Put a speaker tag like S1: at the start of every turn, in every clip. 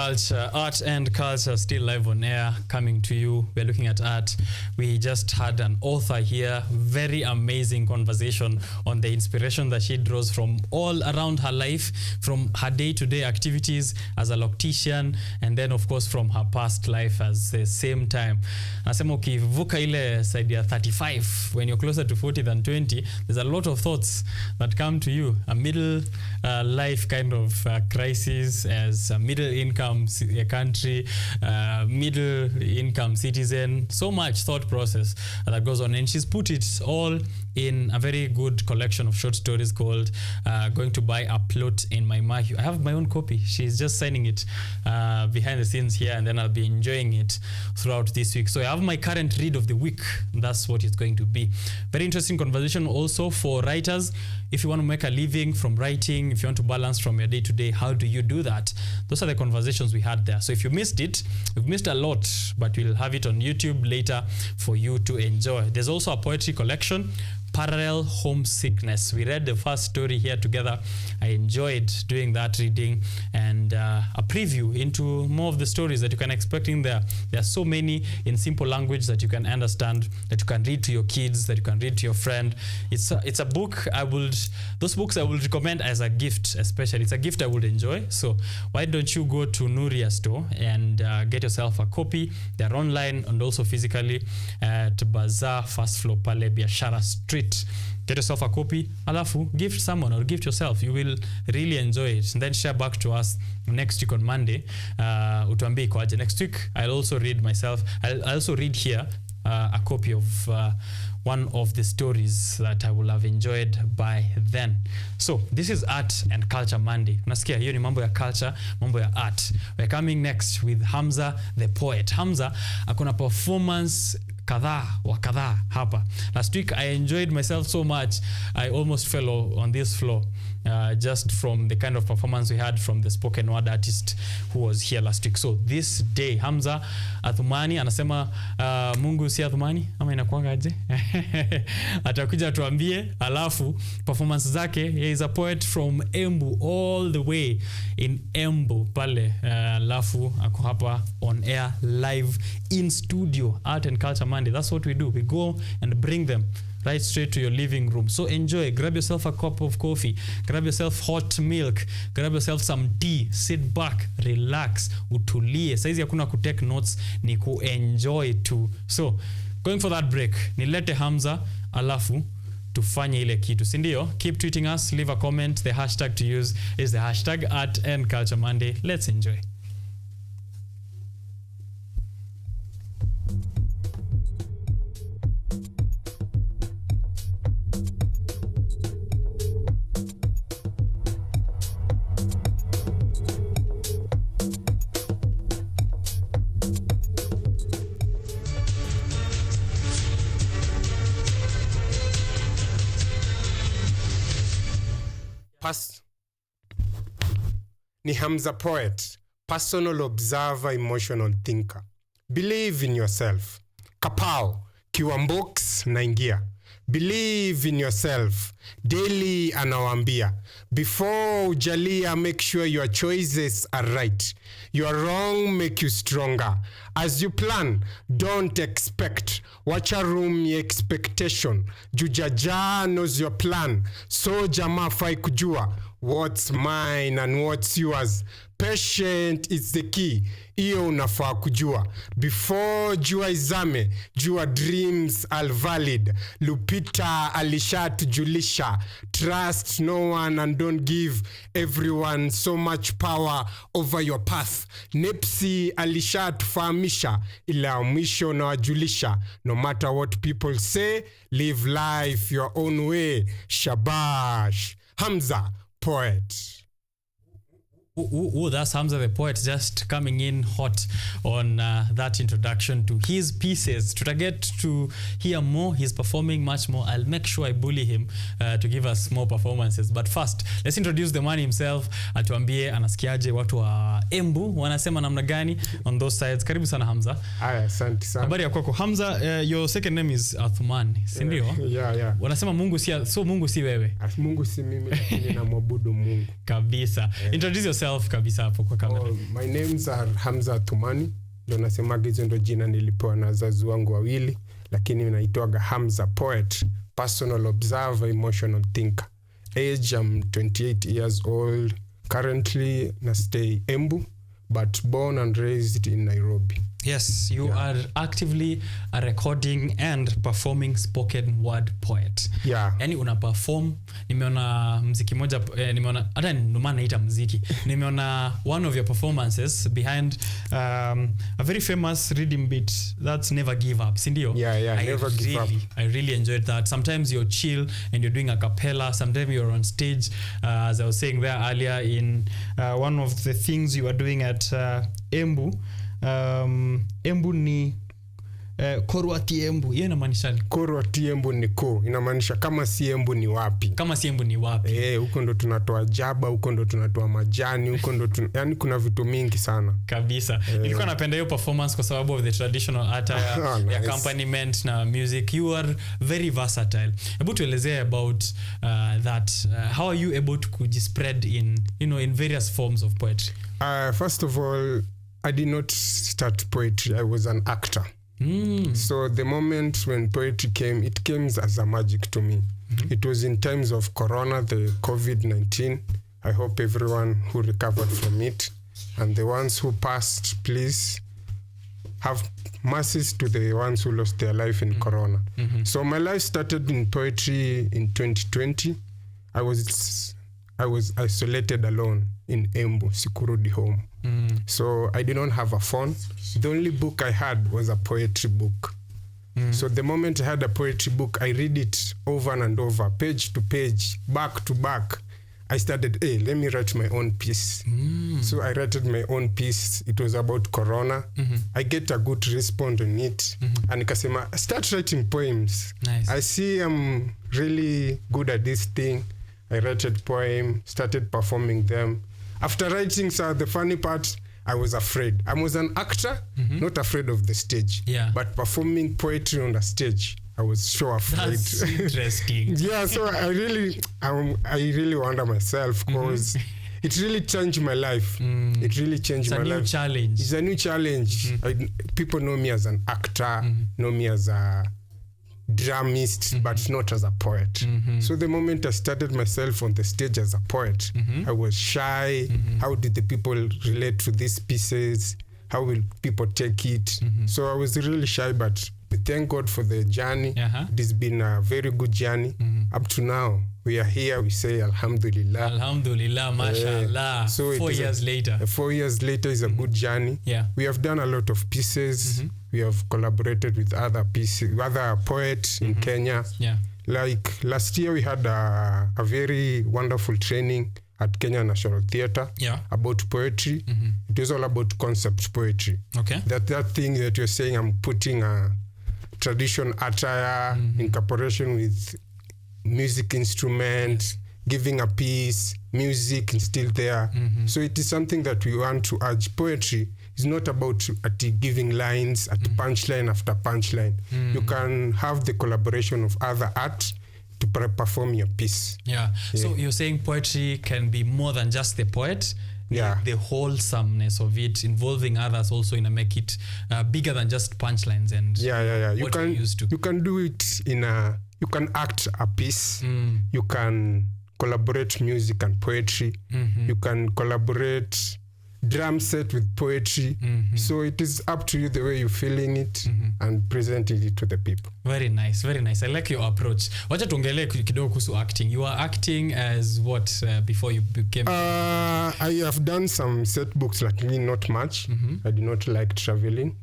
S1: culture, art and culture, still live on air, coming to you. We're looking at art. We just had an author here, very amazing conversation on the inspiration that she draws from all around her life, from her day-to-day activities as a loctician, and then of course from her past life as the same time. Nasema ukivuka ile side ya 35, when you're closer to 40 than 20, there's a lot of thoughts that come to you. A middle life kind of crisis as a middle income country, middle income citizen, so much thought process that goes on, and she's put it all in a very good collection of short stories called Going to Buy a Plot in My Mahi. I have my own copy. She's just signing it behind the scenes here, and then I'll be enjoying it throughout this week. So I have my current read of the week. That's what it's going to be. Very interesting conversation also for writers. If you want to make a living from writing, if you want to balance from your day-to-day, how do you do that? Those are the conversations we had there. So if you missed it, we've missed a lot, but we'll have it on YouTube later for you to enjoy. There's also a poetry collection, Parallel Homesickness. We read the first story here together. I enjoyed doing that reading, and a preview into more of the stories that you can expect in there. There are so many in simple language that you can understand, that you can read to your kids, that you can read to your friend. It's a book those books I would recommend as a gift, especially. It's a gift I would enjoy. So why don't you go to Nuria store and get yourself a copy. They're online and also physically at Bazaar, first floor, Pale Biashara Street. Get yourself a copy, alafu gift someone or gift yourself. You will really enjoy it, and then share back to us next week on Monday. Utuambie kwaje. Next week I'll also read myself. I'll also read here a copy of one of the stories that I will have enjoyed by then. So this is Art and Culture Monday. Unasikia hiyo ni mambo ya culture, mambo ya art. We're coming next with Hamza the Poet. Hamza akona performance kadhaa hapa. Last week I enjoyed myself so much I almost fell on this floor just from the kind of performance we had from the spoken word artist who was here last week. So this day Hamza Athumani anasema Mungu si Athumani ama inakuanga aje? Atakuja tuambie, alafu performance zake. He is a poet from Embu, all the way in Embu pale, alafu ako hapa on air live in studio. Art and Culture Monday, that's what we do. We go and bring them right straight to your living room. So enjoy. Grab yourself a cup of coffee, grab yourself hot milk, grab yourself some tea, sit back, relax, utulie. Saizi hakuna kutake notes, ni kuenjoy too. So going for that break, nilete Hamza, alafu tufanye ile kitu, si ndio? Keep tweeting us, leave a comment. The hashtag to use is the hashtag Art and Culture Monday. Let's enjoy.
S2: Ni Hamzapoet, personal observer, emotional thinker. Believe in yourself. Kapao, kiwambox naingia. Believe in yourself. Daily anawambia. Before ujalia, make sure your choices are right. Your wrong make you stronger. As you plan, don't expect. Watch a room ye expectation. Jujaja knows your plan. So jama fai kujua what's mine and what's yours. Patient is the key. Iyo unafaa kujua. Before jua izame, jua dreams are valid. Lupita alishatujulisha. Trust no one and don't give everyone so much power over your path. Nipsi alishatufahamisha, ila mwisho na wajulisha. No matter what people say, live life your own way. Shabash. Hamza Poet.
S1: That's Hamza the Poet just coming in hot on that introduction to his pieces. To get to hear more, he's performing much more. I'll make sure I bully him to give us more performances. But first, let's introduce the man himself. Atuambie anasikiaje watu wa Embu wanasema namna gani on those sides. Karibu sana Hamza.
S2: Aya, asante sana.
S1: Habari ya kwako Hamza? Your second name is Athumani, si ndio?
S2: Yeah.
S1: Wanasema Mungu si wewe.
S2: Mungu si mimi, lakini namwabudu Mungu.
S1: Kabisa. Introduce yourself yourself kabisa hapo kwa kamera.
S2: My names are Hamzapoet. Ndo nasemaga hizo ndo jina nilipewa na wazazi wangu wawili, lakini naitwaga Hamzapoet, personal observer, emotional thinker. Age, I'm 28 years old. Currently na stay Embu, but born and raised in Nairobi.
S1: Yes, you are actively a recording and performing spoken word poet.
S2: Yeah.
S1: Yani una perform, nimeona mziki moja, nimeona hata ndo maana naita mziki. Nimeona one of your performances behind a very famous rhythm beat that's Never Give Up, si ndio?
S2: Yeah, Never Give Up.
S1: I really enjoyed that. Sometimes you're chill and you're doing a cappella, sometimes you're on stage, as I was saying there earlier in one of the things you are doing at Embu. Embu ni Korwati Embu. Yeye inamaanisha
S2: Korwati Embu ni ko. Inamaanisha kama si Embu ni wapi.
S1: Kama si Embu ni wapi.
S2: Huko ndo tunatoa jaba, huko ndo tunatoa majani, huko ndo yani kuna vitu mingi sana.
S1: Kabisa. Nilikuwa napenda hiyo performance kwa sababu of the traditional attire,
S2: nice.
S1: The accompaniment na music. You are very versatile. Hebu tuelezee about that. How are you able to spread in, in various forms of poetry?
S2: First of all, I did not start poetry. I was an actor. So the moment when poetry came, it came as a magic to me. It was in times of Corona, the COVID-19. I hope everyone who recovered from it, and the ones who passed, please have mercies to the ones who lost their life in Corona. So my life started in poetry in 2020. I was isolated alone in Embu, sikurudi home. So I did not have a phone. The only book I had was a poetry book. So the moment I had a poetry book, I read it over and over, page to page, back to back. I started, let me write my own piece. So I wrote my own piece. It was about Corona. I get a good response on it. And nikasema, start writing poems.
S1: Nice.
S2: I see I'm really good at this thing. I wrote a poem, started performing them. After writing, the funny part, I was afraid. I was an actor, not afraid of the stage.
S1: Yeah.
S2: But performing poetry on the stage, I was so afraid.
S1: That's interesting.
S2: Yeah, so I really wonder myself because it really changed my life. It really changed my life.
S1: It's a new challenge.
S2: It's a new challenge. People know me as an actor, know me as a dramist, but not as a poet. So the moment I started myself on the stage as a poet, I was shy. How did the people relate to these pieces? How will people take it? So I was really shy, but thank God for the journey. It has been a very good journey. Up to now, we are here. We say Alhamdulillah.
S1: Alhamdulillah, mashallah.
S2: So
S1: 4 years later.
S2: 4 years later is a good journey.
S1: Yeah.
S2: We have done a lot of pieces. We have collaborated with other poets in Kenya.
S1: Yeah.
S2: Like last year, we had a very wonderful training at Kenya National Theatre about poetry. It was all about concept poetry.
S1: Okay.
S2: That thing that you're saying, I'm putting a traditional attire, incorporation with music instrument, giving a piece, music is still there. So it is something that we want to urge. Poetry is not about giving lines at punchline after punchline. You can have the collaboration of other art to perform your piece.
S1: Yeah. So you're saying poetry can be more than just the poet. The wholesomeness of it, involving others also make it bigger than just punchlines and
S2: you can do it you can act a piece. You can collaborate music and poetry. You can collaborate drum set with poetry. So it is up to you the way you're feeling it and presenting it to the people.
S1: Very nice, very nice. I like your approach. Wacha tuongelee kidogo kuhusu acting. You are acting as what before you became?
S2: I have done some set books, like not much. I did not like traveling.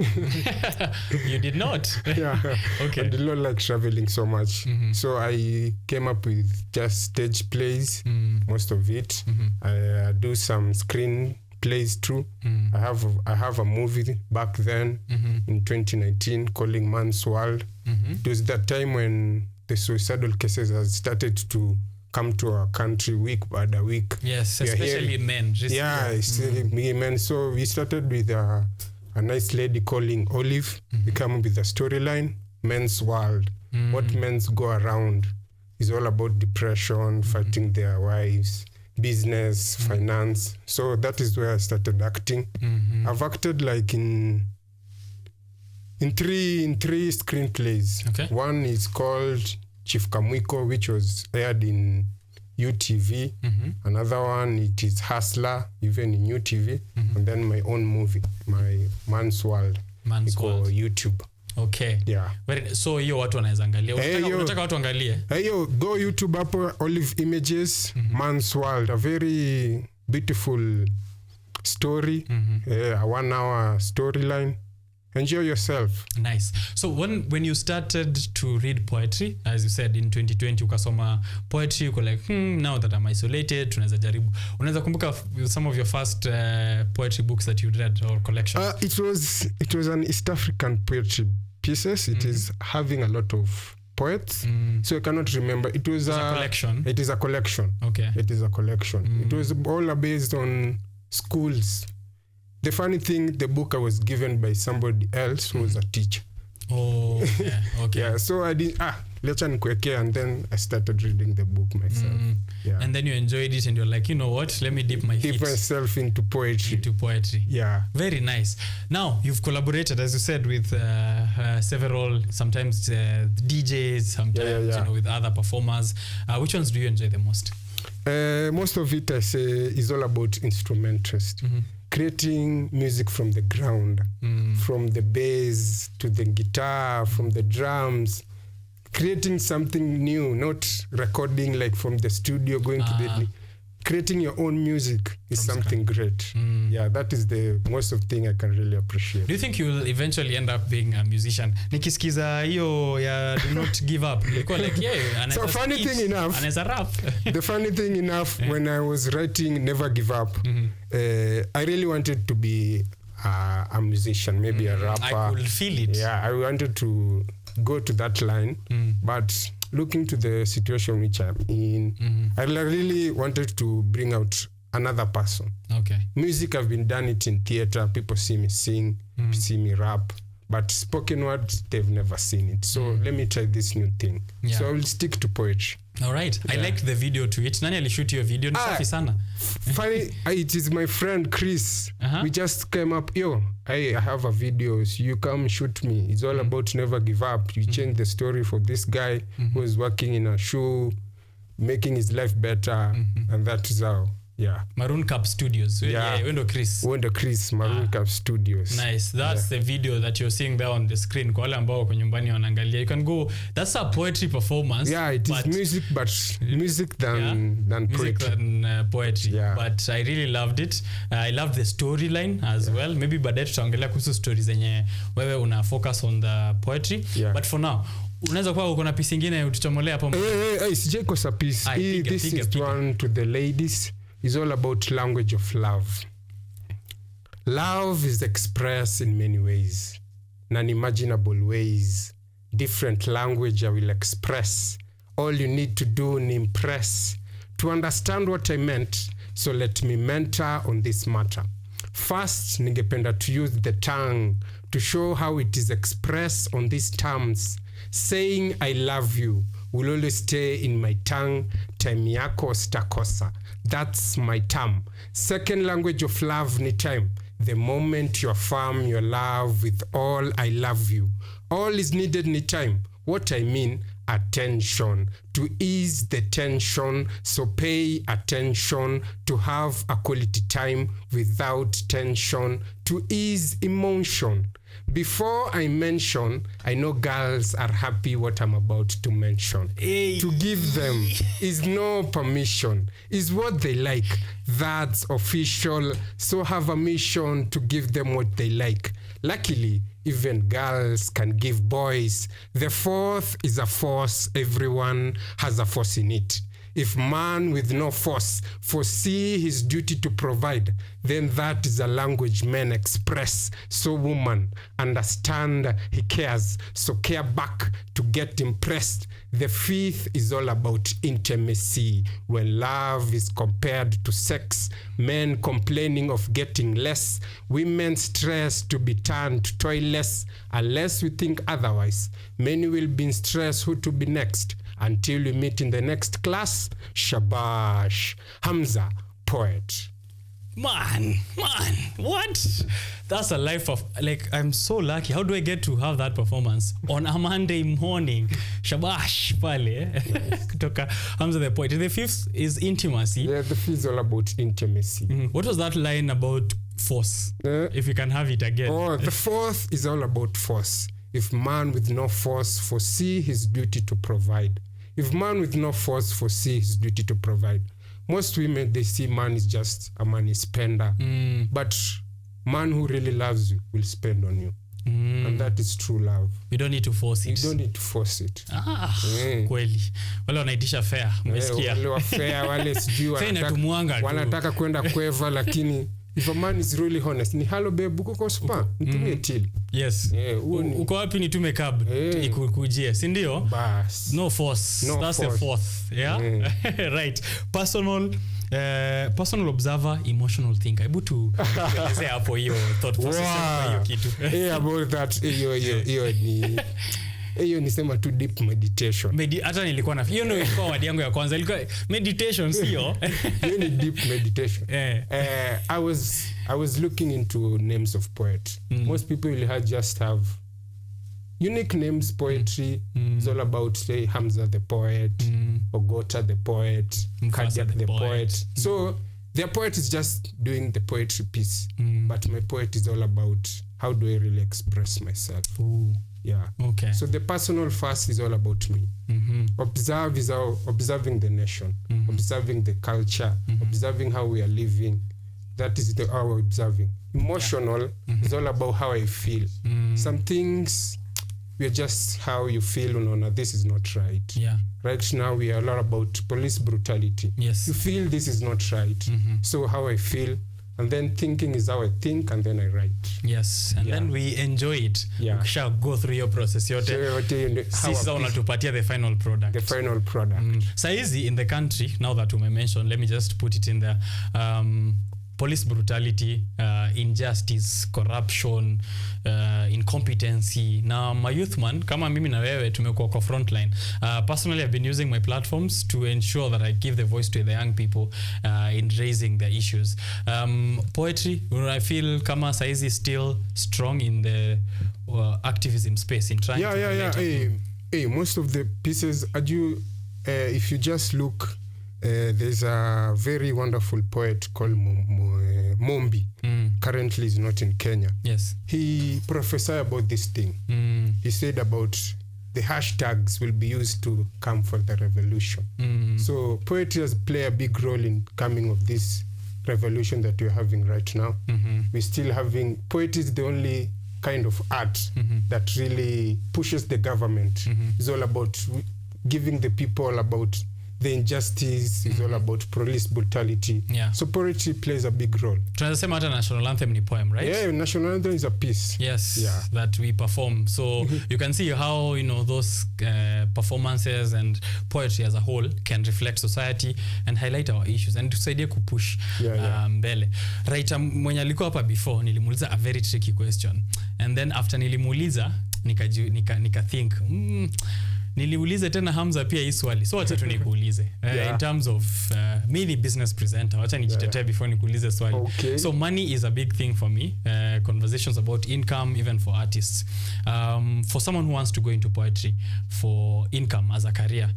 S1: You did not?
S2: Yeah.
S1: Okay.
S2: I did not like traveling so much. So I came up with just stage plays, most of it. I do some screen plays too. I have a movie back then in 2019 calling Man's World. It was that time when the suicidal cases has started to come to our country week by week.
S1: Yes, especially men.
S2: Especially men. So we started with a nice lady calling Olive. We come with a storyline, Men's World. What men's go around is all about depression, fighting their wives, business, finance. So that is where I started acting. I've acted like in three screenplays.
S1: Okay.
S2: One is called Chief Kamwiko, which was aired in UTV. Another one, it is Hustler, even in UTV. And then my own movie, my Man's World. YouTube.
S1: Okay.
S2: Yeah.
S1: So hiyo watu wanaweza angalia. Unataka watu angalie?
S2: Yo, go YouTube hapo, Olive Images, Man's World, a very beautiful story, a 1 hour storyline. Enjoy yourself.
S1: Nice. So when you started to read poetry, as you said in 2020 ukasoma poetry, uko like now that I'm isolated tunaweza jaribu. Unaweza kumbuka some of your first poetry books that you read or collection?
S2: It was an East African poetry pieces. It is having a lot of poets. So I cannot remember. It was
S1: a collection.
S2: It is a collection.
S1: Okay.
S2: It is a collection. It was all based on schools. The funny thing, the book I was given by somebody else who was a teacher.
S1: Oh, yeah, okay.
S2: Yeah, so I did, lecha nikuwekea, and then I started reading the book myself. Yeah.
S1: And then you enjoyed it and you're like, you know what, let me dip
S2: myself into poetry. Yeah.
S1: Very nice. Now, you've collaborated, as you said, with several, sometimes DJs, sometimes You know, with other performers. Which ones do you enjoy the most?
S2: Most of it, I say, is all about instrumentalist. Creating music from the ground, from the bass to the guitar, from the drums, creating something new, not recording like from the studio, going to the... Creating your own music is from something great. Yeah, that is the most of thing I can really appreciate.
S1: Do you think you will eventually end up being a musician? Nikisikiza hiyo ya Do Not Give Up. Like, yeah,
S2: so funny thing enough,
S1: and as a rap.
S2: The funny thing enough, when I was writing Never Give Up, I really wanted to be a musician, maybe a rapper.
S1: I could feel it.
S2: Yeah, I wanted to go to that line, but looking to the situation which I'm in, I really wanted to bring out another person. Okay. Music, I've been done it in theater. People see me sing, see me rap, but spoken word, they've never seen it. So let me try this new thing. Yeah. So I will stick to poetry.
S1: All right. Yeah. I liked the video to it. Nani alishoot your video? Ni safi sana.
S2: Funny, it is my friend Chris. We just came up, I have a video, so you come shoot me. It's all about never give up. You change the story for this guy who is working in a show, making his life better, and that is how. Yeah.
S1: Maroon Cup Studios.
S2: Yeah.
S1: Wendo
S2: Chris, Maroon Cup Studios.
S1: Nice. That's the video that you're seeing there on the screen. Kwa wale ambao kwa nyumbani wanaangalia. You can go, that's a poetry performance.
S2: Yeah, it is music, but music than poetry.
S1: Music than poetry.
S2: Yeah.
S1: But I really loved it. I loved the storyline as well. Maybe baadaye tutaongelea kuhusu stories zenye wewe una focus on the poetry. Yeah. But for now, unaweza kuwa uko na piece nyingine utachomolea hapo.
S2: Sije kosa piece. This is one to the ladies. Is all about language of love. Love is expressed in many ways, unimaginable ways. Different language I will express. All you need to do is impress. To understand what I meant, so let me mentor on this matter. First, ningependa to use the tongue to show how it is expressed on these terms. Saying I love you will always stay in my tongue. Time yako stakosa. That's my term. Second language of love ni time. The moment you affirm your love with all I love you. All is needed ni time. What I mean, attention. To ease the tension, so pay attention. To have a quality time without tension. To ease emotion. Before I mention, I know girls are happy what I'm about to mention. Hey. To give them is no permission, is what they like. That's official, so have a mission to give them what they like. Luckily, even girls can give boys. The fourth is a force, everyone has a force in it. If man with no force foresee his duty to provide, then that is a language men express. So woman, understand he cares, so care back to get impressed. The fifth is all about intimacy. When love is compared to sex, men complaining of getting less, women stress to be turned toyless. Unless we think otherwise, many will be in stress who to be next. Until we meet in the next class, shabash. Hamzapoet.
S1: Man, what? That's a life of, like, I'm so lucky. How do I get to have that performance on a Monday morning? Shabash, pale. Kutoka Hamzapoet. The fifth is intimacy.
S2: Yeah, the fifth is all about intimacy.
S1: What was that line about force? If you can have it again.
S2: Oh, the fourth is all about force. If man with no force foresee his duty to provide. If man with no force foresee his duty to provide. Most women, they see man is just a money spender. But man who really loves you will spend on you. And that is true love.
S1: You don't need to force it.
S2: You don't need to force it.
S1: Kweli. Wale wanaitisha fair. Umesikia?
S2: Wale wa fair, wale sijui wanataka kwenda kweva, lakini if a man is really honest, ni hello babe, uko kwa spa, nitumie till.
S1: Yes. Uko wapi nitume cab? Ikukujie, si ndio?
S2: Bas.
S1: No force.
S2: No
S1: That's
S2: force.
S1: the fourth. Yeah? Right. Personal observer, emotional thinker. Hebu tu tueleze hapo hiyo thought process kwa hiyo kitu.
S2: About that, hiyo ni sema tu deep meditation.
S1: Hata nilikuwa na hiyo ndio ilikuwa wadi yangu ya kwanza. Ilikuwa meditation, sio?
S2: Hiyo ni deep meditation. I was looking into names of poet. Most people will just have unique names. Poetry is all about, say, Hamza the poet, Ogota the poet, Kadiak the poet. So their poet is just doing the poetry piece. But my poet is all about how do I really express myself. Yeah.
S1: Okay.
S2: So the personal first is all about me. Observe is observing the nation, observing the culture, observing how we are living. That is our observing. Emotional is all about how I feel. Some things we are just how you feel. No, this is not right.
S1: Yeah.
S2: Right now we are a lot about police brutality.
S1: Yes.
S2: You feel this is not right. So how I feel. And then thinking is how I think, and then I write.
S1: Yes, and then we enjoy it.
S2: Yeah.
S1: We shall go through your process yote. Sisi unatupatia the final product.
S2: The final product.
S1: Saizi in the country, now that we mentioned, let me just put it in there. Police brutality, injustice, corruption, incompetency. Now, my youth man, kama mimi na wewe tumekuwa kwa frontline. Personally, I've been using my platforms to ensure that I give the voice to the young people in raising their issues. Poetry, I feel kama saizi still strong in the activism space in trying to
S2: Hey, most of the pieces, if you just look, there's a very wonderful poet called Mombi. Currently is not in Kenya.
S1: Yes.
S2: He prophesied about this thing. He said about the hashtags will be used to come for the revolution. So poetry has played a big role in coming of this revolution that we're having right now. We're still having, poetry is the only kind of art that really pushes the government. It's all about giving the people about the injustice, is all about police brutality.
S1: Yeah.
S2: So poetry plays a big role.
S1: Tunasema hata national anthem ni poem, right?
S2: Yeah, national anthem is a piece.
S1: Yes,
S2: yeah.
S1: That we perform. So you can see how, those performances and poetry as a whole can reflect society and highlight our issues and tusaidie kupush mbele. Right, mwenye alikuwa hapa before nilimuuliza a very tricky question. And then after nilimuuliza nika think niliulize tena Hamza pia hii swali. So wacha tu nikuulize. In terms of me the business presenter, wacha nijitetee before nikuulize swali.
S2: Okay.
S1: So money is a big thing for me. Conversations about income, even for artists. For someone who wants to go into poetry for income as a career,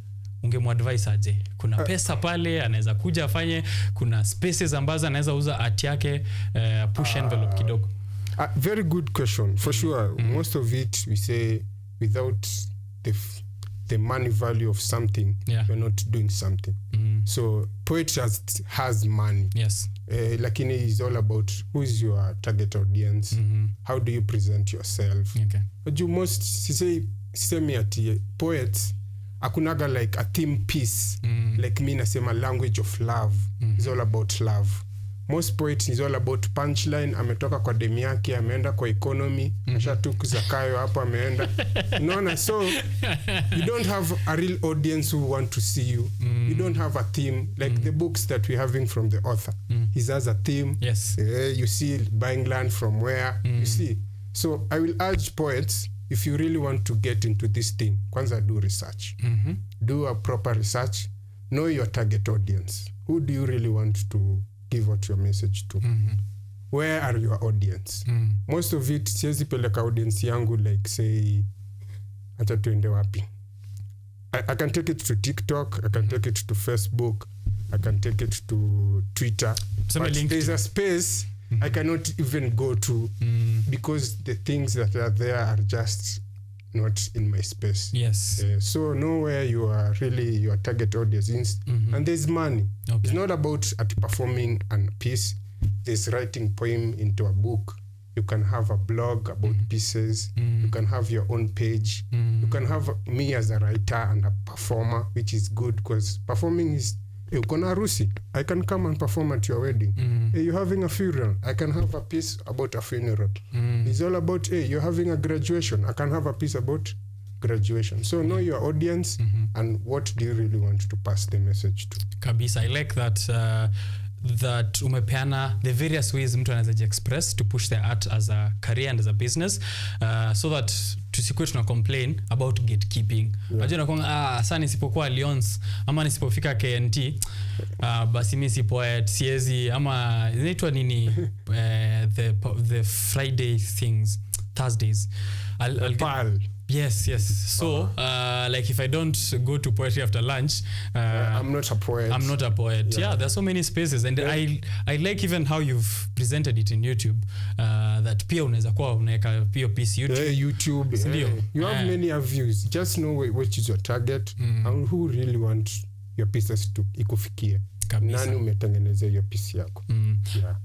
S1: ungemuadvise aje? Kuna pesa pale anaweza kuja afanye, kuna spaces ambazo anaweza uza art yake, push envelope kidogo.
S2: Very good question. For sure, most of it we say without the money value of something, you're not doing something. So poetry has money.
S1: Yes.
S2: Lakini is all about who is your target audience. How do you present yourself?
S1: Okay.
S2: But you most sisemi ati poets akunaga like a theme piece. Like me nasema language of love is all about love. Most poets is all about punchline. Ametoka kwa demi yake, ameenda kwa economy, ashatuku zakayo hapo ameenda. Unaona, so you don't have a real audience who want to see you. You don't have a theme like the books that we're having from the author. He has a theme.
S1: Yes.
S2: You see buying land from where, you see. So I will urge poets if you really want to get into this thing, kwanza do research. Do a proper research. Know your target audience. Who do you really want to give out your message to? Where are your audience? Most of it, siwezi peleka audience yangu like say, acha tuende wapi. I can take it to TikTok, I can take it to Facebook, I can take it to Twitter. But there's a space I cannot even go to because the things that are there are just not in my space.
S1: Yes.
S2: So know where you are really your target audience is, and there's money. Okay. It's not about performing a piece. There's writing poem into a book. You can have a blog about pieces. You can have your own page. You can have me as a writer and a performer, which is good because performing is, hey, uko na harusi, I can come and perform at your wedding. Hey, you're having a funeral, I can have a piece about a funeral. It's all about, hey, you're having a graduation, I can have a piece about graduation. So know your audience and what do you really want to pass the message to.
S1: Kabisa, I like that that umepeana the various ways mtu anaweza express to push their art as a career and as a business, so that tusikue tuna complain about gatekeeping. Unajua nakwanga sana nisipokuwa Lions ama nisipofika KNT basi mimi si poet siezi ama inaitwa nini the Friday things, Thursdays I'll get, yes. So like if I don't go to poetry after lunch,
S2: I'm not a poet.
S1: Yeah, there's so many spaces, and I like even how you've presented it in YouTube, that pia unaweza kuwa unaweka pia piece YouTube.
S2: You have many views. Just know which is your target and who really want your pieces to ikufikie. Nani umetengeneza your piece yako. Yeah.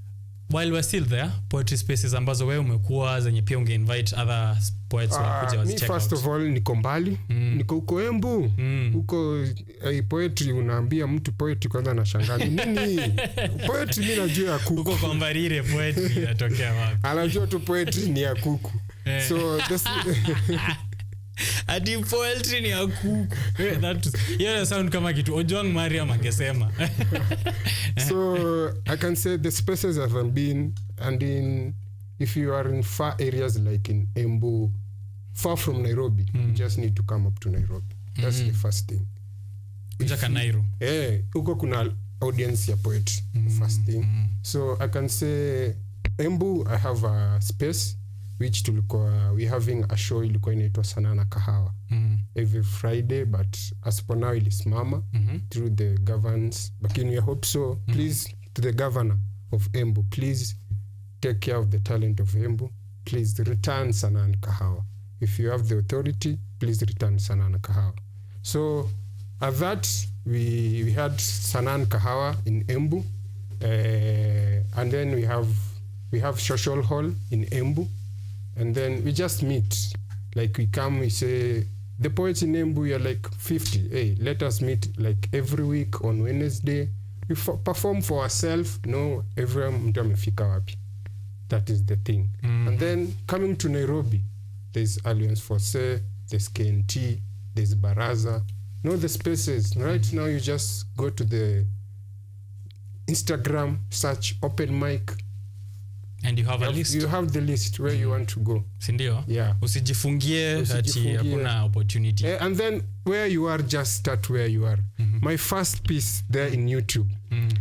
S1: While we're still there, poetry spaces ambazo wewe umekuwa zenye pia invite other poets wakuja wazi check out.
S2: First of all niko mbali, niko huko Embu. Huko poetry unaambia mtu poetry kwanza anashangaa nini? Poetry mimi najua ya kuku.
S1: Huko kwa Mbarire poetry inatokea wapi?
S2: Anajua tu poetry ni ya kuku. So this
S1: adi poetry ni ya kuku. That sound kama kitu Ojwang Mariam angesema.
S2: So I can say the spaces I've been, and if you are in far areas like in Embu, far from Nairobi, you just need to come up to Nairobi. That's the first thing.
S1: Kujaka Nairo.
S2: Huko kuna audience ya poetry, first thing. So I can say Embu, I have a space which we having a show ilikuwa inaitwa Sanaa na Kahawa every Friday, but as for now ilisimama through the governance, but we hope so. Please, to the governor of Embu, please take care of the talent of Embu. Please return Sanaa na Kahawa. If you have the authority, please return Sanaa na Kahawa. So at that we had Sanaa na Kahawa in Embu, and then we have social hall in Embu. And then we just meet, like we come, we say, the poets in Embu are like 50. Hey, let us meet like every week on Wednesday. We perform for ourselves. No, everyone mtu amefika wapi. That is the thing. And then coming to Nairobi, there's Alliance for Say, there's KNT, there's Baraza. Know the spaces. Right now you just go to the Instagram, search open mic.
S1: And you have a list.
S2: You have the list where you want to go.
S1: Sindio?
S2: Yeah.
S1: Usijifungie ati hakuna opportunity.
S2: And then where you are, just start where you are. My first piece there in YouTube,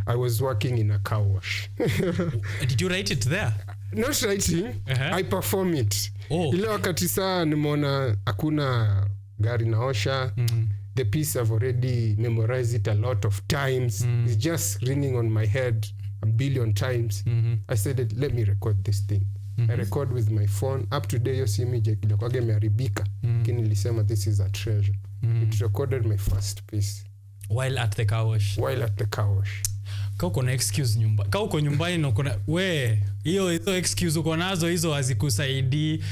S2: I was working in a car wash.
S1: Did you write it there?
S2: Not writing, I perform it. Ile wakati saa nimeona hakuna gari naosha. The piece I've already memorized it a lot of times. It's just ringing on my head a billion times. I said, let me record this thing. I record with my phone. Up to date, you see me kwage meharibika. Kini nilisema this is a treasure. It recorded my first piece.
S1: While at the car wash.
S2: Ka
S1: uko na excuse nyumba. Ka uko nyumbani na uko na hiyo excuse uko nazo hizo hazikusaidii.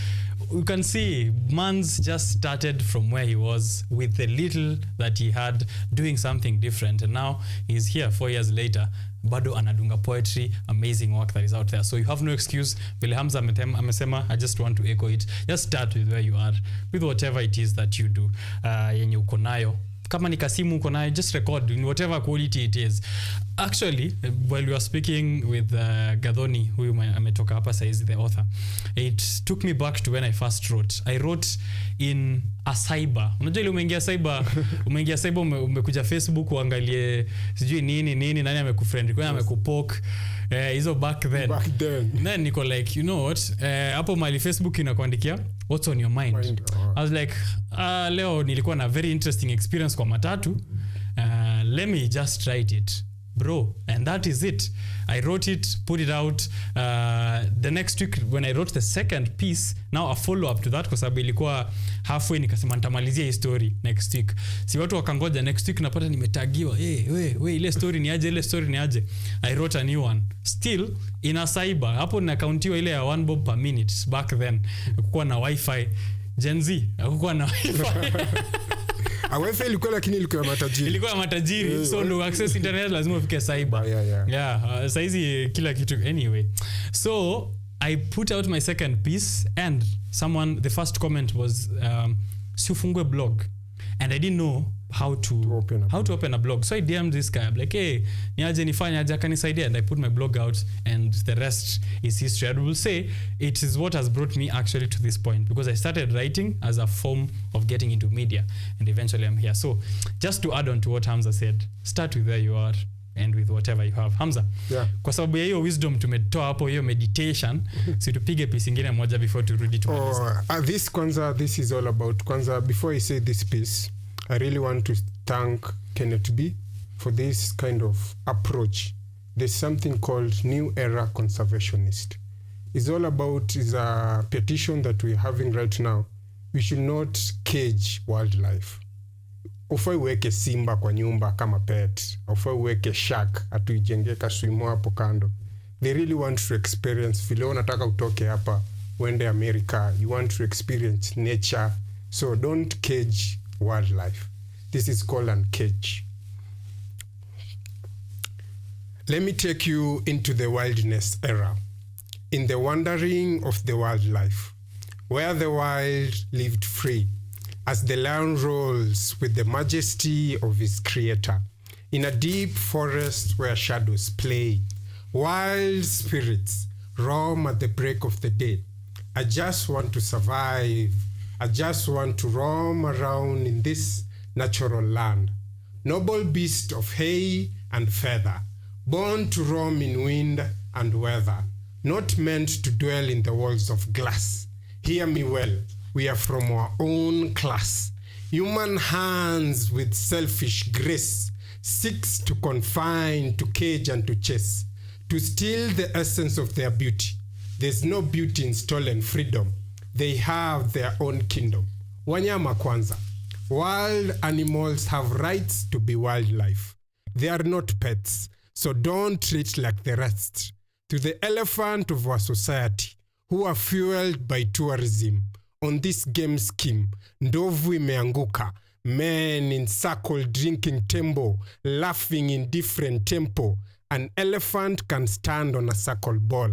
S1: You can see Mans just started from where he was with the little that he had, doing something different, and now he's here 4 years later. Bado anadunga poetry, amazing work that is out there. So you have no excuse. Vile Hamza amesema, I just want to echo it. Just start with where you are, with whatever it is that you do. Yenye uko nayo, kama ni kasimu uko nayo, just record in whatever quality it is. Actually, while we were speaking with Gadhoni, huyu ametoka hapa saizi, the author, it took me back to when I first wrote. I wrote in a cyber. Unajua ile umeingia cyber, umekuja Facebook uangalie sijui nini nani amekufriend, kwa amekupoke hizo back then niko like, you know what, hapo mali Facebook inakuandikia what's on your mind. I was like, leo nilikuwa na very interesting experience kwa matatu, let me just write it, bro, and that is it. I wrote it, put it out. The next week when I wrote the second piece, now a follow up to that, kwa sababu ilikuwa halfway, nikasema nitamalizia hii story next week. Si watu wakangoja next week, napata nimetagiwa, we ile story ni aje. I wrote a new one, still in a cyber. Hapo nakauntiwa ile ya 1 bob per minute. Back then kukuwa na wifi, Gen Z hakukuwa na wifi.
S2: Wifi ilikuwa, lakini ilikuwa matajiri. So no access internet, lazima ufike cyber. Saizi kila kitu. Anyway, so I put out my second piece, and the first comment was, si ufungue blog. And I didn't know how to open a blog. So I DM'd this guy. I'm like, hey, niaje nifanye aje, akanisaidia, and I put my blog out, and the rest is history. I will say it is what has brought me actually to this point, because I started writing as a form of getting into media, and eventually I'm here. So just to add on to what Hamza said, start with where you are and with whatever you have. Hamza, kwa sababu ya hiyo wisdom tumetoa hapo, hiyo meditation, si tupige piece ingine moja before turudi to this is all about before I say this piece, I really want to thank Kenneth B for this kind of approach. There's something called New Era Conservationist. It's all about is a petition that we're having right now. We should not cage wildlife. Ufai uweke simba kwa nyumba kama pet. Ufai uweke shark atuijenge kaswimo hapo kando. They really want to experience. Vile unataka utoke hapa uende America. You want to experience nature. So don't cage wildlife. This is called an cage. Let me take you into the wilderness era, in the wandering of the wildlife, where the wild lived free, as the lion rolls with the majesty of his creator, in a deep forest where shadows play. Wild spirits roam at the break of the day. I just want to survive. I just want to roam around in this natural land. Noble beast of hay and feather, born to roam in wind and weather, not meant to dwell in the walls of glass. Hear me well, we are from our own class. Human hands with selfish grace seeks to confine, to cage and to chase, to steal the essence of their beauty. There's no beauty in stolen freedom. They have their own kingdom. Wanyama kwanza. Wild animals have rights to be wildlife. They are not pets, so don't treat like the rest. To the elephant of our society, who are fueled by tourism, on this game scheme, ndovu imeanguka, men in circle drinking tembo, laughing in different tempo. An elephant can stand on a circle ball.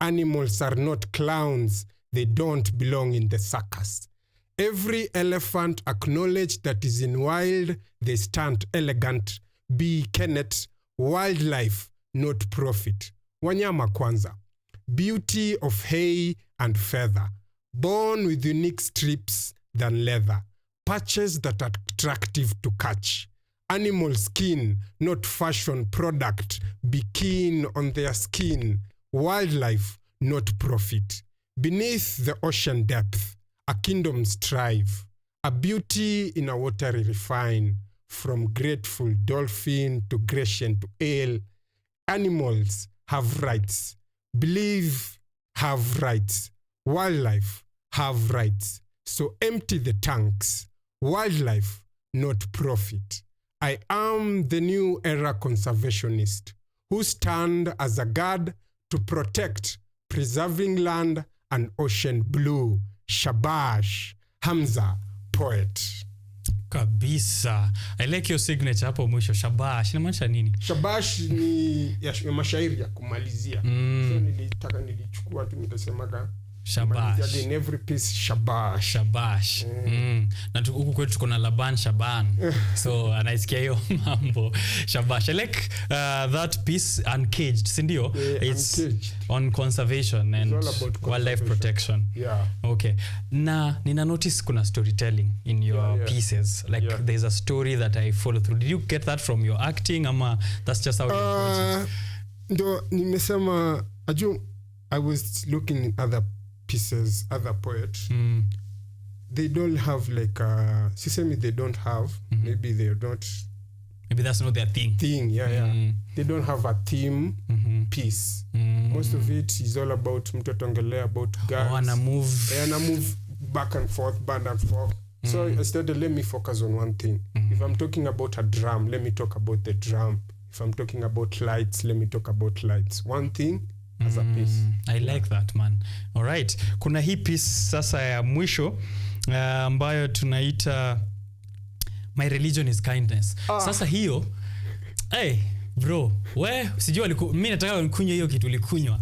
S2: Animals are not clowns. They don't belong in the circus. Every elephant acknowledge that is in wild, they stand elegant. Be Kenneth, wildlife, not profit. Wanyama kwanza. Beauty of hay and feather. Born with unique strips than leather. Patches that are attractive to catch. Animal skin, not fashion product. Be keen on their skin. Wildlife, not profit. Beneath the ocean depth, a kingdom strive, a beauty in a watery refine, from grateful dolphin to Grecian to ale. Animals have rights. Believe have rights. Wildlife have rights. So empty the tanks. Wildlife, not profit. I am the new era conservationist who stand as a guard to protect preserving land and ocean blue. Shabash, Hamzapoet.
S1: Kabisa. I like your signature hapo mwisho. Shabash. Inamaanisha nini?
S2: Shabash ni ya mashairi ya kumalizia. So nilichukua tu nikasemaga
S1: Shabash.
S2: In every piece, shabash.
S1: Na huku kwetu tuko na Laban Shaban. So anaisikia hiyo mambo. Shabash. I like that piece, Uncaged, sindio? It's Uncaged. On conservation and wildlife protection.
S2: Yeah.
S1: Okay. Na nina notice kuna storytelling in your pieces. Like there's a story that I follow through. Did you get that from your acting ama that's just how you approach it?
S2: Ndo nimesema I was looking at other pieces, other poets. They don't have like they don't have, maybe
S1: that's not their thing.
S2: They don't have a theme piece. Most of it is all about mtoto ongelea about girls.
S1: Wanna
S2: move back and forth. So instead, let me focus on one thing. If I'm talking about a drum, let me talk about the drum. If I'm talking about lights, let me talk about lights. One thing as a piece.
S1: I like that, man. All right. Kuna hii piece sasa ya mwisho ambayo tunaita My Religion is Kindness. Sasa hiyo, bro, sijua mimi nataka nikunywe hiyo kitu ulikunywa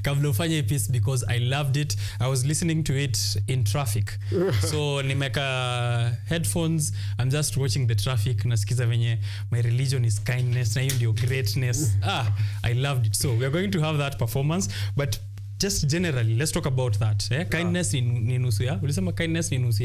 S1: kabla ufanye piece because I loved it. I was listening to it in traffic. So nimeka headphones, I'm just watching the traffic, nasikiza venye My Religion is Kindness na hiyo ndio greatness. I loved it. So we are going to have that performance, but just generally let's talk about that. Kindness ni nusu ya ulisema kindness ni nusu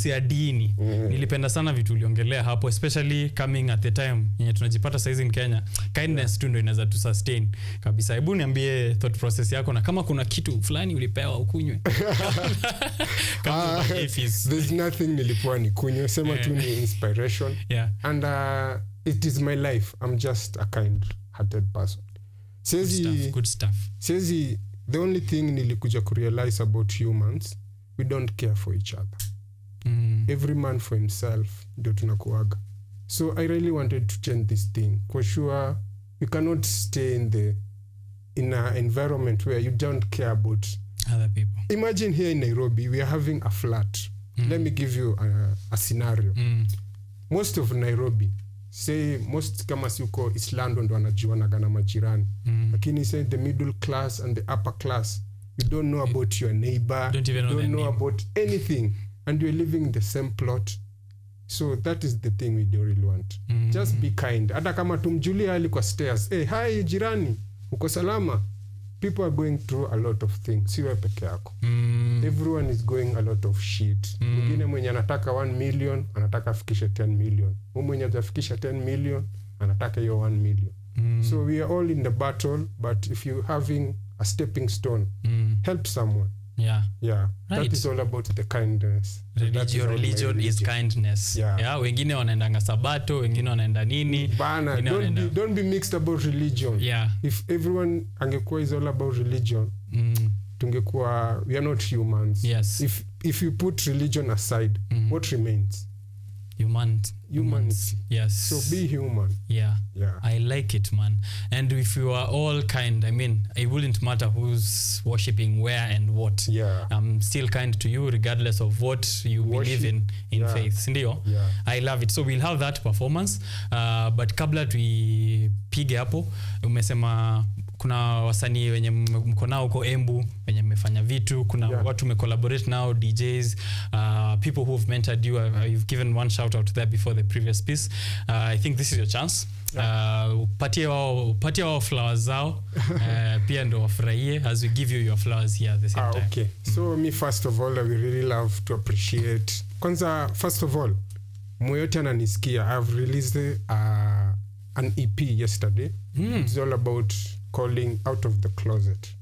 S1: ya dini. Nilipenda sana vitu uliongelea hapo, especially coming at the time yenye tunajipata saizi in Kenya. Kindness tu ndio inaweza tu sustain kabisa. Hebu niambie thought process yako na kama kuna kitu fulani ulipewa ukunywe.
S2: There's nothing nilipewa nikunywe, sema tu ni inspiration. And it is my life. I'm just a kind-hearted person.
S1: Good stuff.
S2: The only thing nilikuja kurealize about humans, we don't care for each other. Every man for himself, ndio tunakuaga. So I really wanted to change this thing. For sure, you cannot stay in an environment where you don't care about
S1: other people.
S2: Imagine here in Nairobi, we are having a flat. Let me give you a scenario. Most of Nairobi, most kama siuko Islando ndo wanajuanaga na majirani. Lakini say the middle class and the upper class, you don't know about your neighbor,
S1: don't know
S2: about anything, and you're living in the same plot. So that is the thing we don't really want. Just be kind. Hata kama tumjulia hali kwa stairs, hi jirani, uko salama? People are going through a lot of things. Siwe peke yako. Everyone is going a lot of shit. Mwingine mwenye anataka 1 million, anataka afikishe 10 million. Mwenye hajafikisha 10 million, anataka hiyo 1 million. So we are all in the battle, but if you having a stepping stone, help someone.
S1: Yeah.
S2: Right. That is all about the kindness.
S1: Religion is kindness. Wengine wanaendanga sabato, wengine wanaenda nini.
S2: Bana, don't be mixed about religion. If everyone angekuwa is all about religion, tungekuwa, we are not humans.
S1: Yes.
S2: If you put religion aside, what remains? Humanity.
S1: Yes.
S2: So be human.
S1: Yeah. I like it, man. And if you are all kind, I mean, it wouldn't matter who's worshipping where and what. I'm still kind to you regardless of what you believe in faith. Sindio? I love it. So we'll have that performance. But kabla tuipige hapo, umesema kuna wasanii wenye mko nao huko Embu wenye mmefanya vitu, kuna watu me-collaborate now, DJs, people who have mentored you. You've given one shout out there before the previous piece. I think this is your chance. Patie wao flowers zao, pia ndo wafurahie as we give you your flowers here at the same time.
S2: Okay. So me first of all, I will really love to appreciate. Kwanza, first of all, mwoyote ananisikia, I've released an EP yesterday. It's all about calling Out of the Closet.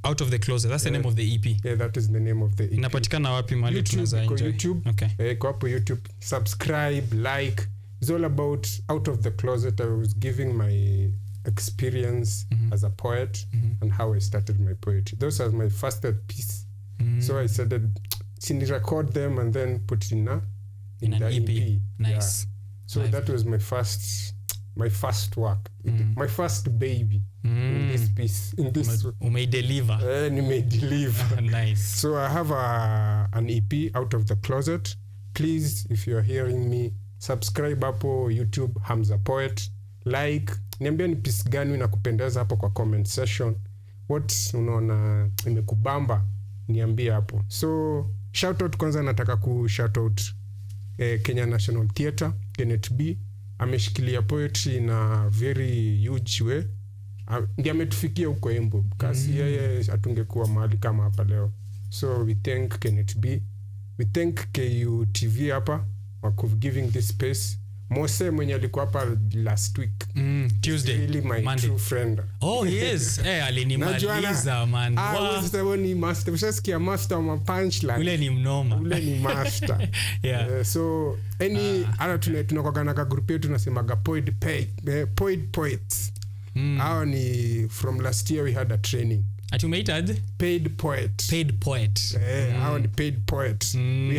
S1: Out of the Closet, that's the name of the EP.
S2: Yeah, that is the name of the EP.
S1: Inapatikana wapi mahali tunaweza enjoy?
S2: YouTube.
S1: Okay.
S2: Go up on YouTube, subscribe, like. It's all about Out of the Closet. I was giving my experience as a poet and how I started my poetry. Those are my first piece. So I started record them and then put it in the EP.
S1: Nice.
S2: So that was my first work, my first baby in this piece.
S1: Deliver.
S2: Deliver.
S1: Nice.
S2: So I have an EP, Out of the Closet. Please, if you're hearing me, subscribe hapo YouTube, Hamzapoet. Like, niambia ni piece gani inakupendeza hapo kwa comment section. what unaona imekubamba niambie hapo. So shout out kwanza, nataka ku shout out Kenya National Theatre, Kenneth B ameshikilia poetry na very huge way. Ndiye ametufikia huko Embu, kasi yeye atungekuwa mahali kama hapa leo. So we thank Kenneth B, we thank KUTV hapa for giving this space. Mose mwenye alikuwa hapa last week,
S1: Tuesday,
S2: really my
S1: Monday.
S2: true friend.
S1: Oh yes, alinimaliza man.
S2: Wow. Ni master, ushasikia master wa punchline.
S1: Ule ni mnoma.
S2: Ule ni master.
S1: Yeah.
S2: So ana tunakuwa na group yetu tunasemaga poets. Hao ni from last year we had a training.
S1: Atumeitaje?
S2: Paid poet. Hao ni paid poets. We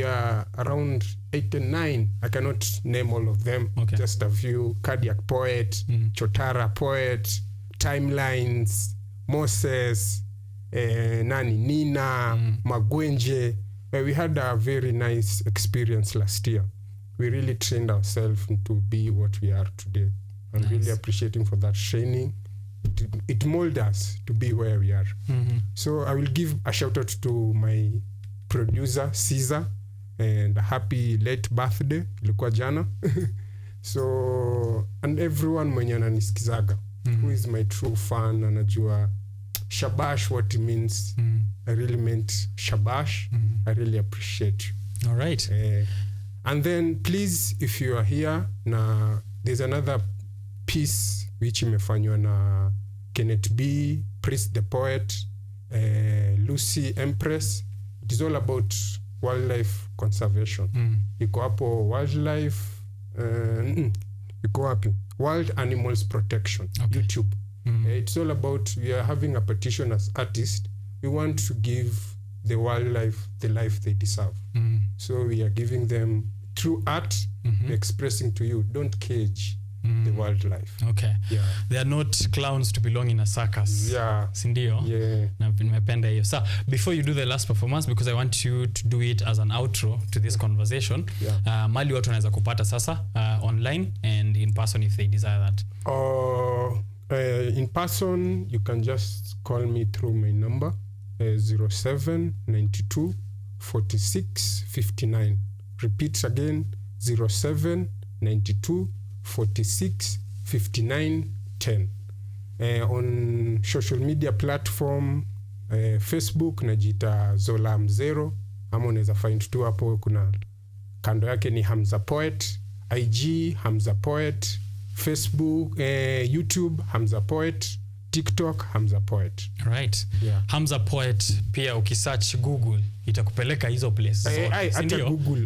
S2: are around 8 and 9. I cannot name all of them.
S1: Okay.
S2: Just a few. Cardiac poet, Chotara poet, Timelines, Moses, Nina, Magwenje. We had a very nice experience last year. We really trained ourselves to be what we are today. I'm really appreciating for that training. It molded us to be where we are. So I will give a shout out to my producer Caesar and a happy late birthday ilikuwa jana. So and everyone mwenye ananisikizaga who is my true fan anajua shabash what it means. I really meant shabash. I really appreciate you.
S1: All right.
S2: And then please, if you are here na there's another piece which imefanywa na Kenneth B, Priest the Poet, Lucy Empress. It is all about wildlife conservation. Iko hapo wildlife, iko wapi? Wild Animals Protection, okay. YouTube. It's all about, we are having a petition as artists. We want to give the wildlife the life they deserve. So we are giving them through art, expressing to you, don't cage the wildlife.
S1: Okay.
S2: Yeah.
S1: They are not clowns to belong in a circus.
S2: Yeah.
S1: Sindio?
S2: Yeah.
S1: Na nimependa hiyo. So, before you do the last performance, because I want you to do it as an outro to this conversation, mali watu wanaweza kupata sasa online and in person if they desire that.
S2: In person, you can just call me through my number, 0792 46 59. Repeat again, 0792 46 59 10. On social media platform, Facebook najita Zola Mzero, ama unaweza find tu hapo, kuna kando yake ni Hamzapoet, IG Hamzapoet, Facebook, YouTube Hamzapoet, TikTok Hamzapoet.
S1: Right.
S2: Yeah.
S1: Hamzapoet pia ukisearch Google itakupeleka hizo place.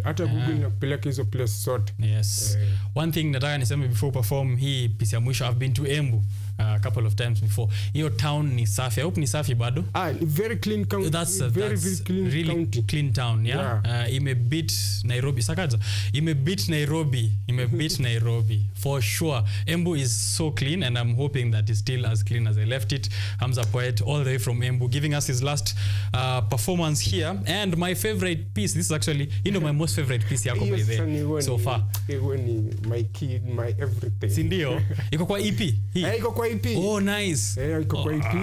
S2: Hata Google inakupeleka hizo place zote.
S1: Yes. One thing nataka niseme before perform hii piece ya mwisho, I've been to Embu a couple of times before. Hiyo town ni safi. I hope ni safi bado.
S2: Very clean county.
S1: That's
S2: very clean
S1: really
S2: county.
S1: Clean town, yeah. Imebit Nairobi. Sakaja. Imebit Nairobi. For sure. Embu is so clean and I'm hoping that it's still as clean as I left it. Hamzapoet all the way from Embu giving us his last performance here. And my favorite piece, this is actually, my most favorite piece yako by there so far.
S2: My kid, my everything.
S1: Sindio? Iko kwa EP?
S2: Iko kwa EP.
S1: Oh, nice.
S2: Iko kwa EP.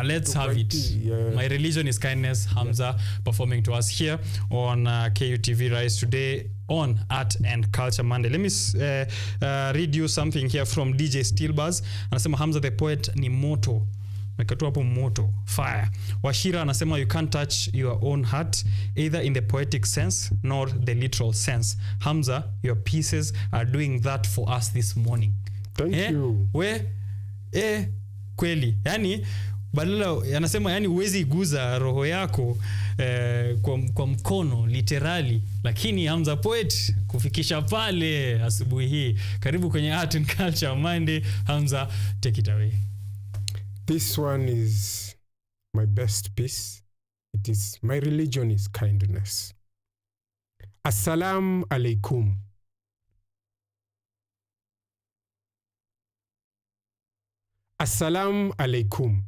S1: Let's have it. Yeah. My Religion is Kindness, Hamza, performing to us here on KUTV Rise today on Art and Culture Monday. Let me read you something here from DJ Steelbuzz. Anasema Hamza the Poet ni moto. Mekatu hapo moto, fire. Washira anasema you can't touch your own heart either in the poetic sense nor the literal sense. Hamza, your pieces are doing that for us this morning.
S2: Thank you.
S1: Kweli. Yani badala anasema yani huwezi guza roho yako kwa mkono literally, lakini Hamzapoet kufikisha pale asubuhi hii. Karibu kwenye Art and Culture Monday. Hamza, take it away.
S2: This one is my best piece. It is My Religion is Kindness. Assalamu alaikum. Assalamu alaikum.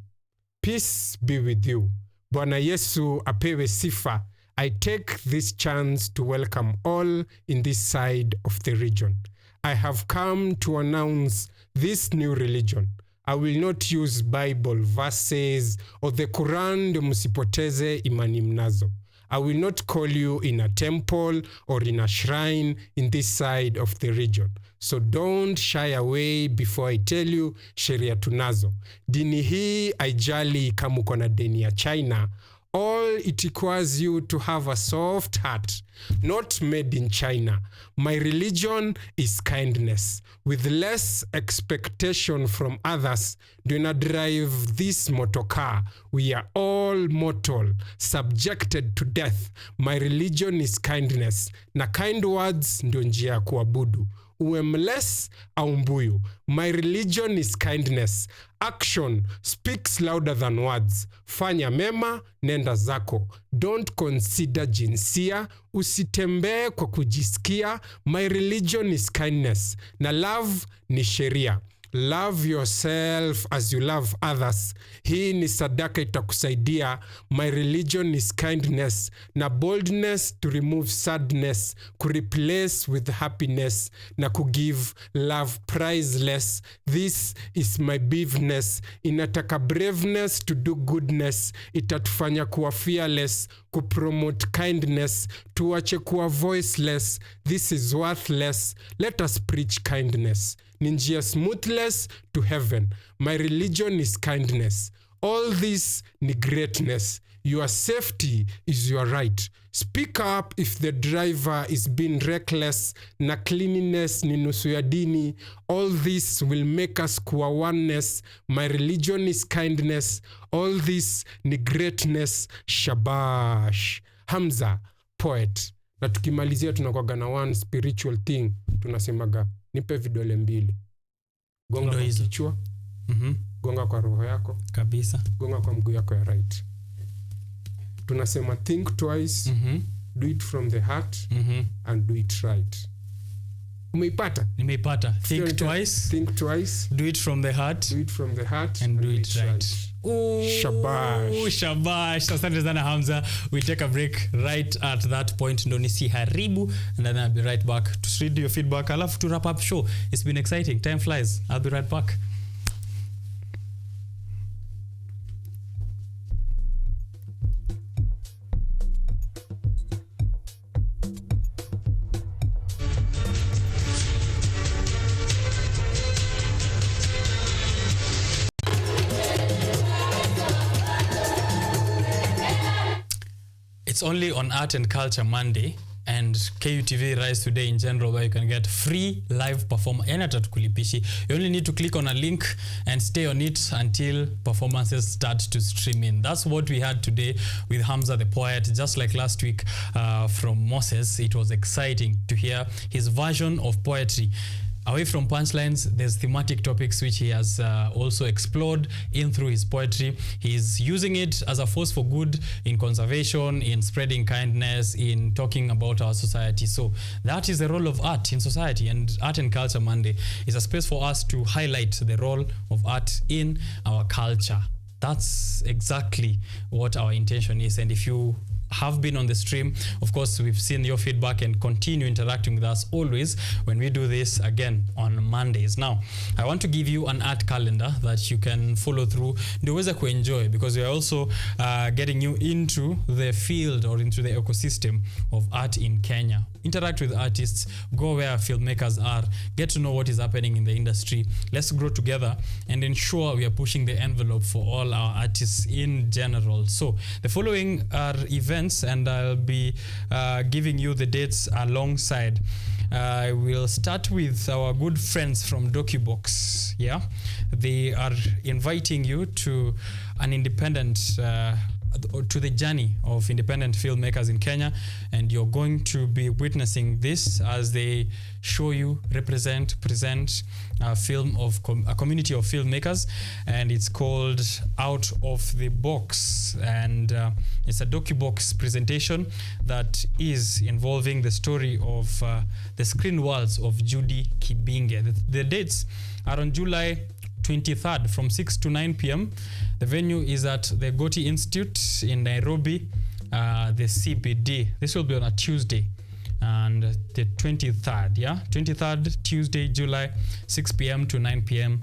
S2: Peace be with you. Bwana Yesu apewe sifa. I take this chance to welcome all in this side of the region. I have come to announce this new religion. I will not use Bible verses or the Quran ndio msipoteze imani mnazo. I will not call you in a temple or in a shrine in this side of the region. So don't shy away before I tell you sheria tunazo. Dini hii haijali kama uko na deni ya China. All it requires you to have a soft heart, not made in China. My religion is kindness. With less expectation from others, do not drive this motorcar. We are all mortal, subjected to death. My religion is kindness. Na kind words ndio njia ya kuabudu. Uwe mless au mbuyu. My religion is kindness. Action speaks louder than words. Fanya mema, nenda zako. Don't consider jinsia. Usitembee kwa kujisikia. My religion is kindness. Na love ni sheria. Love yourself as you love others. Hii ni sadaka itakusaidia. My religion is kindness. Na boldness to remove sadness. Kureplace with happiness. Na kugive love priceless. This is my business. Inataka braveness to do goodness. Itatufanya kuwa fearless. Kupromote kindness. Tuache kuwa voiceless. This is worthless. Let us preach kindness. Ninjia smoothless to heaven. My religion is kindness. All this ni greatness. Your safety is your right. Speak up if the driver is being reckless. Na cleanliness ni nusu ya dini. All this will make us kuwa oneness. My religion is kindness. All this ni greatness. Shabash. Hamzapoet. Na tukimalizia tunakuwaga na one spiritual thing. Tunasemaga nipe vidole mbili. Gonga kwa kichwa. Gonga kwa roho yako. Kabisa. Gonga kwa mguu yako ya right. Tunasema think twice. Do it from the heart. And do it right. Umeipata? Nimeipata. Think twice. Think twice. Do it from the heart. Do it from the heart. And do it right. Shabash. Shabash. Asante sana Hamza. We take a break right at that point. Ndo nisiharibu. And then I'll be right back to read your feedback. I'll have to wrap up show. It's been exciting. Time flies. I'll be right back. It's only on Art and Culture Monday and KUTV Rise Today in general where you can get free live performance. You only need to click on a link and stay on it until performances start to stream in. That's what we had today with Hamza the Poet. Just like last week from Moses, it was exciting to hear his version of poetry. Away from punchlines, there's thematic topics which he has also explored in through his poetry. He's using it as a force for good in conservation, in spreading kindness, in talking about our society. So that is the role of art in society, and Art and Culture Monday is a space for us to highlight the role of art in our culture. That's exactly what our intention is. And if you have been on the stream, of course, we've seen your feedback and continue interacting with us always when we do this again on Mondays. Now, I want to give you an art calendar that you can follow through. Ndiweza kuenjoy because we are also getting you into the field or into the ecosystem of art in Kenya. Interact with artists, go where filmmakers are, get to know what is happening in the industry. Let's grow together and ensure we are pushing the envelope for all our artists in general. So the following are events, and I'll be giving you the dates alongside. I will start with our good friends from DocuBox. Yeah, they are inviting you to an independent to the journey of independent filmmakers in Kenya, and you're going to be witnessing this as they show you, present a film of a community of filmmakers, and it's called Out of the Box, and it's a DocuBox presentation that is involving the story of the screen worlds of Judy Kibinge. The dates are on July 23rd from 6 to 9 p.m. The venue is at the Goti Institute in Nairobi, the CBD. This will be on a Tuesday, and the 23rd, 23rd, Tuesday, July, 6 p.m. to 9 p.m.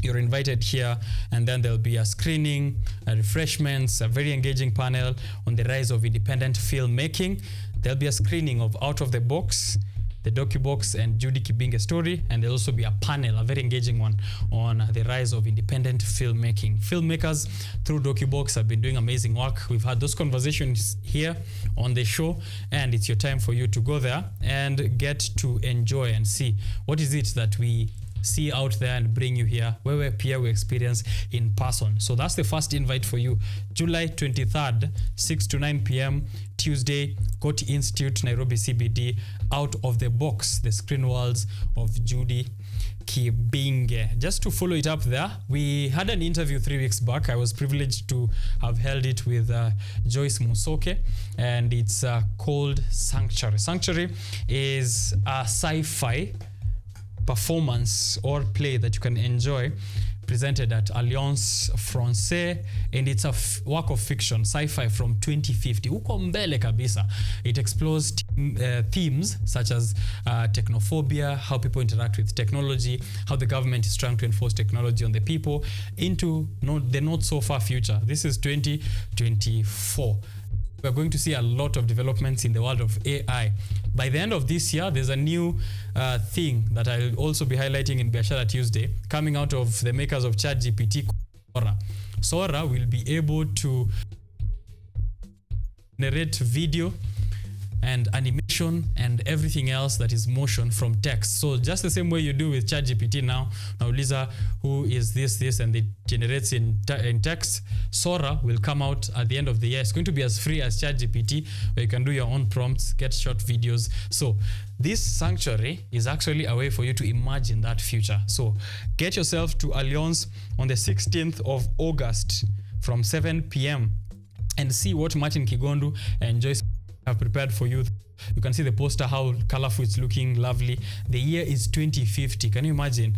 S1: you're invited here, and then there'll be a screening, refreshments, a very engaging panel on the rise of independent filmmaking. There'll be a screening of Out of the Box, the DocuBox, and Judy Kibinge story, and there'll also be a panel, a very engaging one, on the rise of independent filmmaking. Filmmakers through DocuBox have been doing amazing work. We've had those conversations here on the show, and it's your time for you to go there and get to enjoy and see what is it that we see out there and bring you here, where we experience in person. So that's the first invite for you. July 23rd, 6 to 9 p.m. Tuesday, Koti Institute, Nairobi CBD, Out of the Box, the screen worlds of Judy Kibinge. Just to follow it up there, we had an interview 3 weeks back. I was privileged to have held it with Joyce Musoke, and it's called Sanctuary. Sanctuary is a sci-fi performance or play that you can enjoy, presented at Alliance Francaise, and it's a work of fiction, sci-fi from 2050. Uko mbele kabisa. It explores themes such as technophobia, how people interact with technology, how the government is trying to enforce technology on the people, into the not so far future. This is 2024. We're going to see a lot of developments in the world of AI. By the end of this year, there's a new thing that I'll also be highlighting in Biashara Tuesday, coming out of the makers of ChatGPT, Sora. Sora will be able to generate video and animation and everything else that is motion from text. So just the same way you do with ChatGPT now, Lisa, who is this, and it generates in text, Sora will come out at the end of the year. It's going to be as free as ChatGPT, where you can do your own prompts, get short videos. So this Sanctuary is actually a way for you to imagine that future. So get yourself to Alliance on the 16th of August from 7 p.m. and see what Martin Kigondu and Joyce have prepared for you. You can see the poster, how colorful it's looking, lovely. The year is 2050. Can you imagine?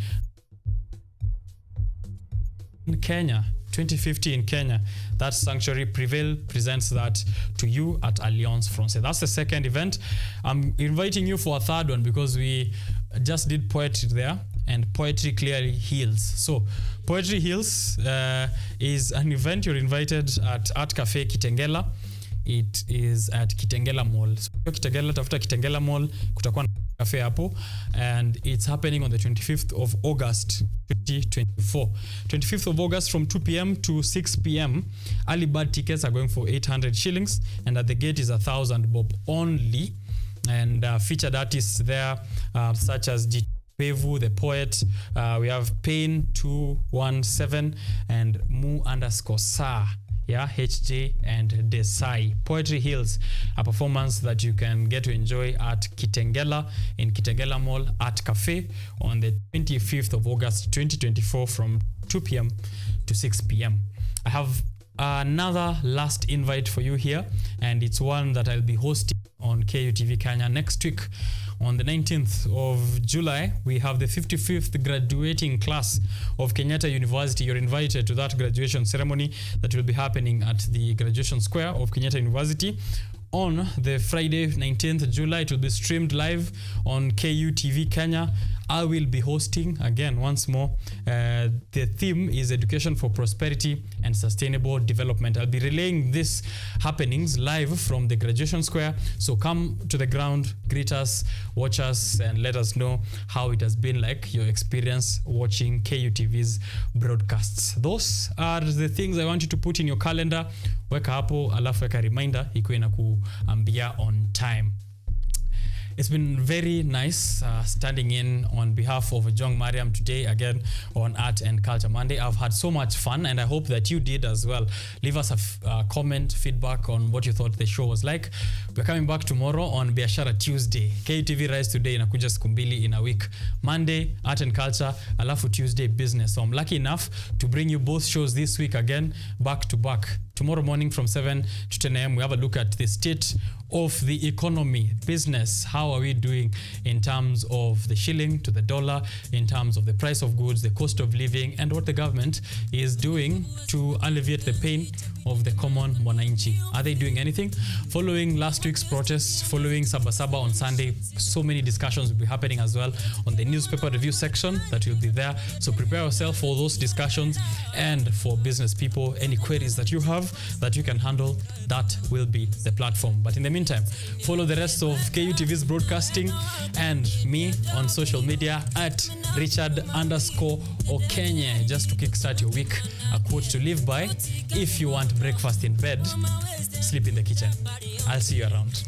S1: In Kenya, 2050 in Kenya, that Sanctuary Prevail presents that to you at Alliance Francaise. That's the second event. I'm inviting you for a third one because we just did poetry there, and poetry clearly heals. So Poetry Heals is an event. You're invited at Art Cafe Kitengela. It is at Kitengela Mall. So Kitengela, tafuta Kitengela Mall, kutakuwa na cafe hapo, and it's happening on the 25th of August 2024. 25th of August from 2 p.m. to 6 p.m. Early bird tickets are going for 800 shillings, and at the gate is 1,000 bob only. And featured artists there such as Pevu, the poet. We have Pain 217 and Mu_Sa. Yeah, HJ and Desai. Poetry Heals, a performance that you can get to enjoy at Kitengela in Kitengela Mall Art Cafe on the 25th of August 2024 from 2 p.m. to 6 p.m. I have another last invite for you here, and it's one that I'll be hosting on KUTV Kenya next week. On the 19th of July, we have the 55th graduating class of Kenyatta University. You're invited to that graduation ceremony that will be happening at the graduation square of Kenyatta University. On the Friday, 19th July, it will be streamed live on KUTV Kenya. I will be hosting, again, once more, the theme is Education for Prosperity and Sustainable Development. I'll be relaying these happenings live from the graduation square. So come to the ground, greet us, watch us, and let us know how it has been like, your experience watching KUTV's broadcasts. Those are the things I want you to put in your calendar. Weka hapo, alafu weka reminder, ikuwe na kuambia on time. It's been very nice standing in on behalf of Jong Mariam today again on Art and Culture Monday. I've had so much fun, and I hope that you did as well. Leave us a comment, feedback on what you thought the show was like. We're coming back tomorrow on Biashara Tuesday. KUTV Rise Today inakuja siku mbili in a week. Monday, Art and Culture, alafu Tuesday, Business. So I'm lucky enough to bring you both shows this week again, back to back. Tomorrow morning from 7 to 10 a.m., we have a look at the state of the economy, business. How are we doing in terms of the shilling to the dollar, in terms of the price of goods, the cost of living, and what the government is doing to alleviate the pain of the common mwananchi. Are they doing anything? Following last week's protests, following Sabasaba on Sunday, so many discussions will be happening as well on the newspaper review section that will be there. So prepare yourself for those discussions, and for business people, any queries that you have that you can handle, that will be the platform. But in the meantime, follow the rest of KUTV's broadcasting and me on social media at Richard_Okenye, just to kickstart your week. A quote to live by: if you want breakfast in bed, sleep in the kitchen. I'll see you around.